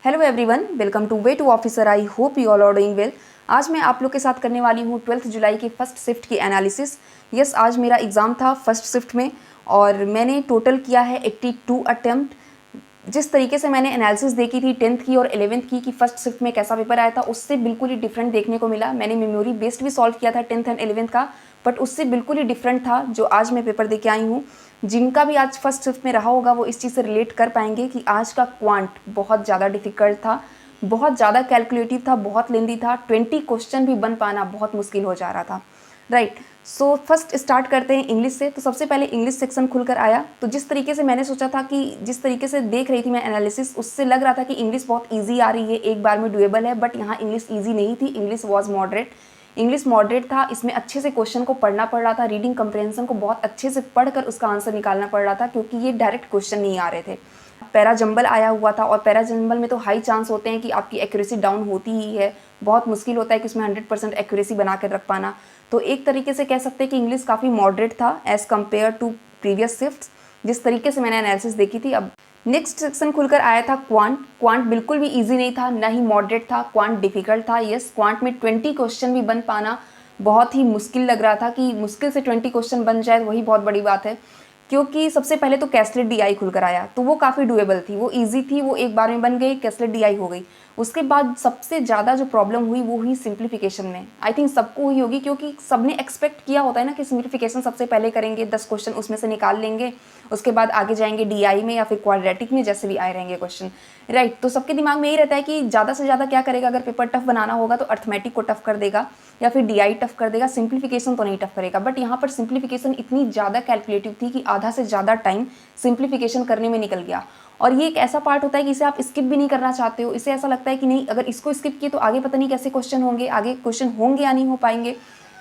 Hello everyone, welcome to way to officer. I hope you all are doing well. आज मैं आप लोग के साथ करने वाली हूँ 12th जुलाई की फर्स्ट शिफ्ट की एनालिसिस। यस, आज मेरा एग्ज़ाम था फर्स्ट शिफ्ट में और मैंने टोटल किया है 82 अटैम्प्ट। जिस तरीके से मैंने एनालिसिस देखी थी 10th की और 11th की कि फर्स्ट शिफ्ट में कैसा पेपर आया था, उससे बिल्कुल ही डिफरेंट देखने को मिला। मैंने मेमोरी बेस्ड भी सॉल्व किया था 10th एंड 11th का, बट उससे बिल्कुल ही डिफरेंट था जो आज मैं पेपर दे के आई हूँ। जिनका भी आज फर्स्ट शिफ्ट में रहा होगा वो इस चीज़ से रिलेट कर पाएंगे कि आज का क्वांट बहुत ज़्यादा डिफिकल्ट था, बहुत ज़्यादा कैलकुलेटिव था, बहुत लेंदी था। 20 क्वेश्चन भी बन पाना बहुत मुश्किल हो जा रहा था। राइट, सो फर्स्ट स्टार्ट करते हैं इंग्लिश से। तो सबसे पहले इंग्लिश सेक्शन खुलकर आया, तो जिस तरीके से मैंने सोचा था कि जिस तरीके से देख रही थी मैं एनालिसिस, उससे लग रहा था कि इंग्लिश बहुत ईजी आ रही है, एक बार में डुएबल है। बट यहाँ इंग्लिश ईजी नहीं थी, English was moderate. English moderate था, इसमें अच्छे से क्वेश्चन को पढ़ना पड़ रहा था, रीडिंग कंप्रहेंशन को बहुत अच्छे से पढ़कर उसका आंसर निकालना पड़ रहा था, क्योंकि ये डायरेक्ट क्वेश्चन नहीं आ रहे थे। पैरा जंबल आया हुआ था और पैरा जंबल में तो हाई चांस होते हैं कि आपकी एक्यूरेसी डाउन होती ही है। बहुत मुश्किल होता है कि उसमें 100% एक्यूरेसी बना कर रख पाना। तो एक तरीके से कह सकते हैं कि इंग्लिश काफ़ी मॉडरेट था as compare to previous shifts, जिस तरीके से मैंने एनालिसिस देखी थी। अब नेक्स्ट सेक्शन खुलकर आया था क्वांट। क्वांट बिल्कुल भी इजी नहीं था, ना ही मॉडरेट था, क्वांट डिफिकल्ट था। यस, क्वांट में 20 क्वेश्चन भी बन पाना बहुत ही मुश्किल लग रहा था कि मुश्किल से 20 क्वेश्चन बन जाए, वही बहुत बड़ी बात है। क्योंकि सबसे पहले तो कैसलेट डीआई खुलकर आया, तो वो काफ़ी डुएबल थी, वो इजी थी, वो एक बार में बन गई, कैसलेट डीआई हो गई। उसके बाद सबसे ज़्यादा जो प्रॉब्लम हुई वो हुई सिंप्लीफिकेशन में। आई थिंक सबको हुई होगी, क्योंकि सबने एक्सपेक्ट किया होता है ना कि सिंप्लीफिकेशन सबसे पहले करेंगे, 10 क्वेश्चन उसमें से निकाल लेंगे, उसके बाद आगे जाएंगे डीआई में या फिर क्वाड्रेटिक में, जैसे भी आए रहेंगे क्वेश्चन। राइट, तो सबके दिमाग में यही रहता है कि ज़्यादा से ज़्यादा क्या करेगा, अगर पेपर टफ बनाना होगा तो अर्थमेटिक को टफ कर देगा या फिर डीआई टफ कर देगा, सिंप्लीफिकेशन तो नहीं टफ करेगा। बट यहाँ पर सिंप्लीफिकेशन इतनी ज़्यादा कैलकुलेटिव थी कि आधा से ज़्यादा टाइम सिंप्लीफिकेशन करने में निकल गया। और ये एक ऐसा पार्ट होता है कि इसे आप स्किप भी नहीं करना चाहते हो, इसे ऐसा लगता है कि नहीं, अगर इसको स्किप किए तो आगे पता नहीं कैसे क्वेश्चन होंगे, आगे क्वेश्चन होंगे या नहीं हो पाएंगे।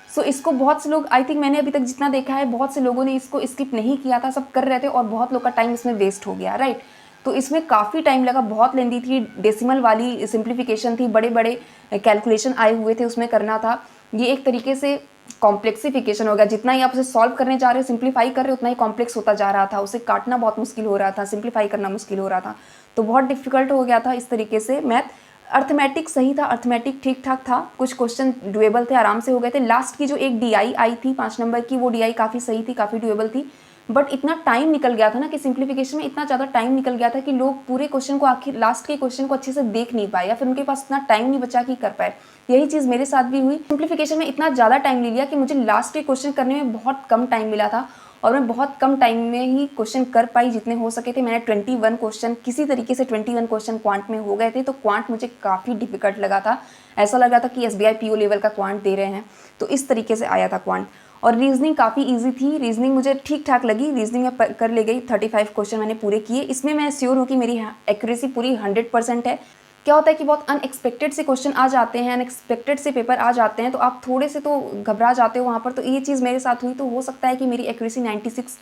सो इसको बहुत से लोग, आई थिंक मैंने अभी तक जितना देखा है, बहुत से लोगों ने इसको स्किप नहीं किया था, सब कर रहे थे और बहुत लोग का टाइम इसमें वेस्ट हो गया। राइट, तो इसमें काफ़ी टाइम लगा, बहुत लेंदी थी, डेसिमल वाली सिंप्लीफिकेशन थी, बड़े बड़े कैलकुलेशन आए हुए थे, उसमें करना था। ये एक तरीके से कॉम्प्लेक्सिफिकेशन हो गया, जितना ही आप उसे सॉल्व करने जा रहे हो, सिंप्लीफाई कर रहे हो, उतना ही कॉम्प्लेक्स होता जा रहा था, उसे काटना बहुत मुश्किल हो रहा था, सिंप्लीफाई करना मुश्किल हो रहा था, तो बहुत डिफिकल्ट हो गया था इस तरीके से मैथ। अर्थमेटिक सही था, अर्थमेटिक ठीक ठाक था, कुछ क्वेश्चन डुएबल थे, आराम से हो गए थे। लास्ट की जो एक डीआई आई थी 5 नंबर की, वो डीआई काफ़ी सही थी, काफ़ी डुएबल थी। बट इतना टाइम निकल गया था ना कि सिंप्लीफिकेशन में इतना ज़्यादा टाइम निकल गया था कि लोग पूरे क्वेश्चन को, आखिर लास्ट के क्वेश्चन को अच्छे से देख नहीं पाए, या फिर उनके पास इतना टाइम नहीं बचा कि कर पाए। यही चीज़ मेरे साथ भी हुई, सिंप्लीफिकेशन में इतना ज़्यादा टाइम ले लिया कि मुझे लास्ट के क्वेश्चन करने में बहुत कम टाइम मिला था और मैं बहुत कम टाइम में ही क्वेश्चन कर पाई जितने हो सके थे। मैंने 21 क्वेश्चन, किसी तरीके से 21 क्वेश्चन क्वांट में हो गए थे, तो क्वांट मुझे काफ़ी डिफिकल्ट लगा था। ऐसा लगा था कि एसबीआई पीओ लेवल का क्वांट दे रहे हैं, तो इस तरीके से आया था क्वांट। और रीजनिंग काफ़ी इजी थी, रीजनिंग मुझे ठीक ठाक लगी, रीजनिंग में कर ले गई, 35 क्वेश्चन मैंने पूरे किए। इसमें मैं श्योर हूँ कि मेरी एक्यूरेसी पूरी 100% है। क्या होता है कि बहुत अनएक्सपेक्टेड से क्वेश्चन आ जाते हैं, अनएक्सपेक्टेड से पेपर आ जाते हैं, तो आप थोड़े से तो घबरा जाते हो वहाँ पर। तो ये चीज़ मेरे साथ हुई, तो हो सकता है कि मेरी एक्यूरेसी 96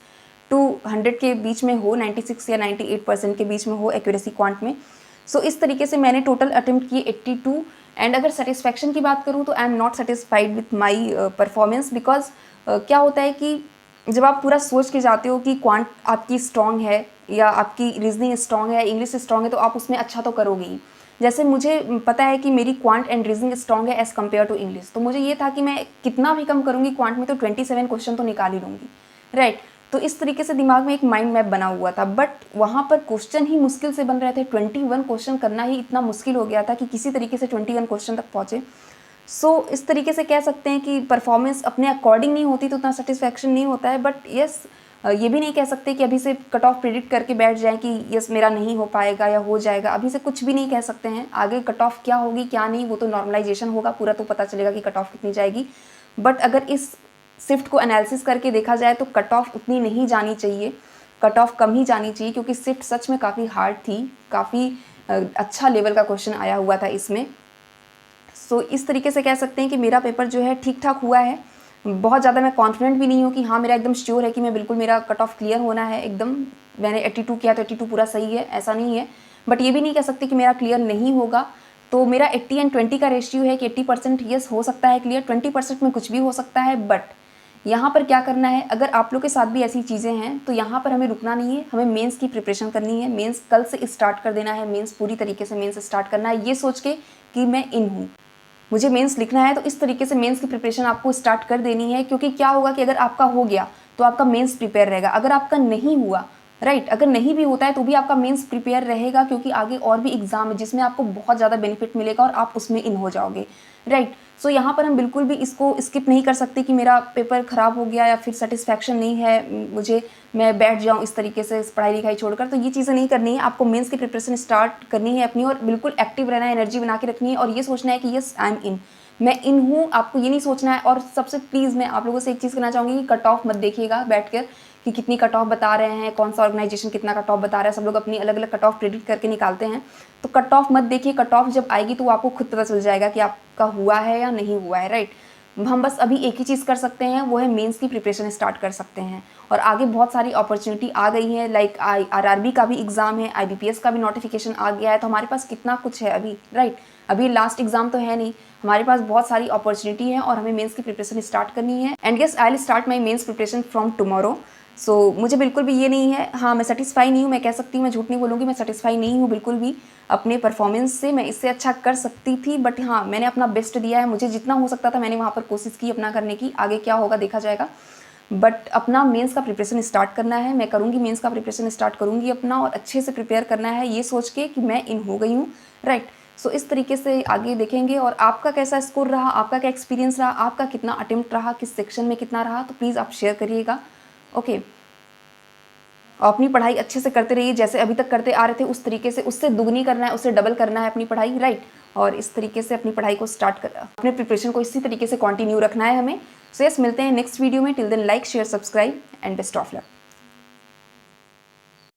टू 100 के बीच में हो, 96 या 98% के बीच में हो एक्यूरेसी क्वांट में। सो इस तरीके से मैंने टोटल अटेम्प्ट किए 82। एंड अगर सेटिस्फैक्शन की बात करूँ तो I am not satisfied with my performance, because क्या होता है कि जब आप पूरा सोच के जाते हो कि क्वांट आपकी स्ट्रॉन्ग है या आपकी रीजनिंग स्ट्रॉन्ग है, इंग्लिश स्ट्रॉन्ग है, तो आप उसमें अच्छा तो करोगे ही। जैसे मुझे पता है कि मेरी क्वांट एंड रीजनिंग स्ट्रॉन्ग है एज़ कम्पेयर टू इंग्लिश, तो मुझे ये था कि मैं कितना भी कम करूँगी क्वांट में तो 27 क्वेश्चन तो निकाल ही लूँगी। राइट, तो इस तरीके से दिमाग में एक माइंड मैप बना हुआ था। बट वहाँ पर क्वेश्चन ही मुश्किल से बन रहे थे, 21 क्वेश्चन करना ही इतना मुश्किल हो गया था कि किसी तरीके से 21 क्वेश्चन तक पहुँचे। सो इस तरीके से कह सकते हैं कि परफॉर्मेंस अपने अकॉर्डिंग नहीं होती तो उतना सेटिस्फैक्शन नहीं होता है। बट यस, ये भी नहीं कह सकते कि अभी से कट ऑफ प्रिडिक्ट करके बैठ जाएं कि यस मेरा नहीं हो पाएगा या हो जाएगा, अभी से कुछ भी नहीं कह सकते हैं। आगे कट ऑफ क्या होगी क्या नहीं, वो तो नॉर्मलाइजेशन होगा पूरा, तो पता चलेगा कि कट ऑफ कितनी जाएगी। बट अगर इस शिफ्ट को एनालिसिस करके देखा जाए तो कट ऑफ उतनी नहीं जानी चाहिए, कट ऑफ कम ही जानी चाहिए, क्योंकि शिफ्ट सच में काफ़ी हार्ड थी, काफ़ी अच्छा लेवल का क्वेश्चन आया हुआ था इसमें। सो इस तरीके से कह सकते हैं कि मेरा पेपर जो है ठीक ठाक हुआ है। बहुत ज़्यादा मैं कॉन्फिडेंट भी नहीं हूँ कि हाँ मेरा एकदम श्योर है कि मैं बिल्कुल मेरा कट ऑफ क्लियर होना है एकदम। मैंने 82 किया तो 82 पूरा सही है, ऐसा नहीं है। बट ये भी नहीं कह सकते कि मेरा क्लियर नहीं होगा। तो मेरा 80 एंड 20 का रेशियो है कि 80% यस हो सकता है क्लियर, 20% में कुछ भी हो सकता है। बट यहाँ पर क्या करना है, अगर आप लोग के साथ भी ऐसी चीज़ें हैं तो यहाँ पर हमें रुकना नहीं है, हमें मेंस की प्रिपरेशन करनी है। मेंस कल से स्टार्ट कर देना है, मेंस पूरी तरीके से मेंस स्टार्ट करना है, ये सोच के कि मैं इन हूँ, मुझे मेंस लिखना है। तो इस तरीके से मेंस की प्रिपरेशन आपको स्टार्ट कर देनी है, क्योंकि क्या होगा कि अगर आपका हो गया तो आपका मेंस प्रिपेयर रहेगा, अगर आपका नहीं हुआ, राइट, अगर नहीं भी होता है तो भी आपका मेंस प्रिपेयर रहेगा, क्योंकि आगे और भी एग्जाम है जिसमें आपको बहुत ज़्यादा बेनिफिट मिलेगा और आप उसमें इन हो जाओगे, राइट। सो यहाँ पर हम बिल्कुल भी इसको स्किप नहीं कर सकते कि मेरा पेपर ख़राब हो गया या फिर सेटिस्फैक्शन नहीं है मुझे, मैं बैठ जाऊँ इस तरीके से पढ़ाई लिखाई छोड़कर। तो ये चीज़ें नहीं करनी है, आपको मेंस की प्रिपरेशन स्टार्ट करनी है अपनी, और बिल्कुल एक्टिव रहना है, एनर्जी बना के रखनी है और ये सोचना है कि यस आई एम इन, मैं इन हूँ। आपको ये नहीं सोचना है। और सबसे प्लीज़ मैं आप लोगों से एक चीज़ कहना चाहूँगी कि कट ऑफ मत देखिएगा बैठकर कि कितनी कट ऑफ बता रहे हैं, कौन सा ऑर्गेनाइजेशन कितना कट ऑफ बता रहा है, सब लोग अपनी अलग अलग कट ऑफ प्रेडिक्ट करके निकालते हैं। तो कट ऑफ मत देखिए, कट ऑफ जब आएगी तो आपको खुद पता चल जाएगा कि आपका हुआ है या नहीं हुआ है, राइट। हम बस अभी एक ही चीज़ कर सकते हैं, वो है मेंस की प्रिपरेशन स्टार्ट कर सकते हैं। और आगे बहुत सारी अपॉर्चुनिटी आ गई है, लाइक आरआरबी का भी एग्ज़ाम है, आईबीपीएस का भी नोटिफिकेशन आ गया है, तो हमारे पास कितना कुछ है अभी, राइट। अभी लास्ट एग्जाम तो है नहीं, हमारे पास बहुत सारी अपॉर्चुनिटी है और हमें मेंस की प्रिपरेशन स्टार्ट करनी है। And yes, I will start my mains preparation from tomorrow. So मुझे बिल्कुल भी ये नहीं है, हाँ मैं सेटिस्फाई नहीं हूँ, मैं कह सकती हूँ, मैं झूठ नहीं बोलूँगी, मैं सेटिस्फाई नहीं हूँ बिल्कुल भी अपने परफॉर्मेंस से। मैं इससे अच्छा कर सकती थी, बट हाँ मैंने अपना बेस्ट दिया है, मुझे जितना हो सकता था मैंने वहाँ पर कोशिश की अपना करने की। आगे क्या होगा देखा जाएगा, बट अपना मेंस का प्रिपरेशन स्टार्ट करना है। मैं करूँगी, मेंस का प्रिपरेशन स्टार्ट करूँगी अपना, और अच्छे से प्रिपेयर करना है ये सोच के कि मैं इन हो गई हूँ, राइट। सो इस तरीके से आगे देखेंगे। और आपका कैसा स्कोर रहा, आपका क्या एक्सपीरियंस रहा, आपका कितना अटेम्प्ट रहा, किस सेक्शन में कितना रहा, तो प्लीज़ आप शेयर करिएगा, ओके। अपनी पढ़ाई अच्छे से करते रहिए, जैसे अभी तक करते आ रहे थे उस तरीके से, उससे दुगनी करना है, उससे डबल करना है अपनी पढ़ाई, राइट। और इस तरीके से अपनी पढ़ाई को स्टार्ट कर, अपने प्रिपरेशन को इसी तरीके से कंटिन्यू रखना है हमें। सो यस, मिलते हैं नेक्स्ट वीडियो में। Till then like share subscribe and best of luck.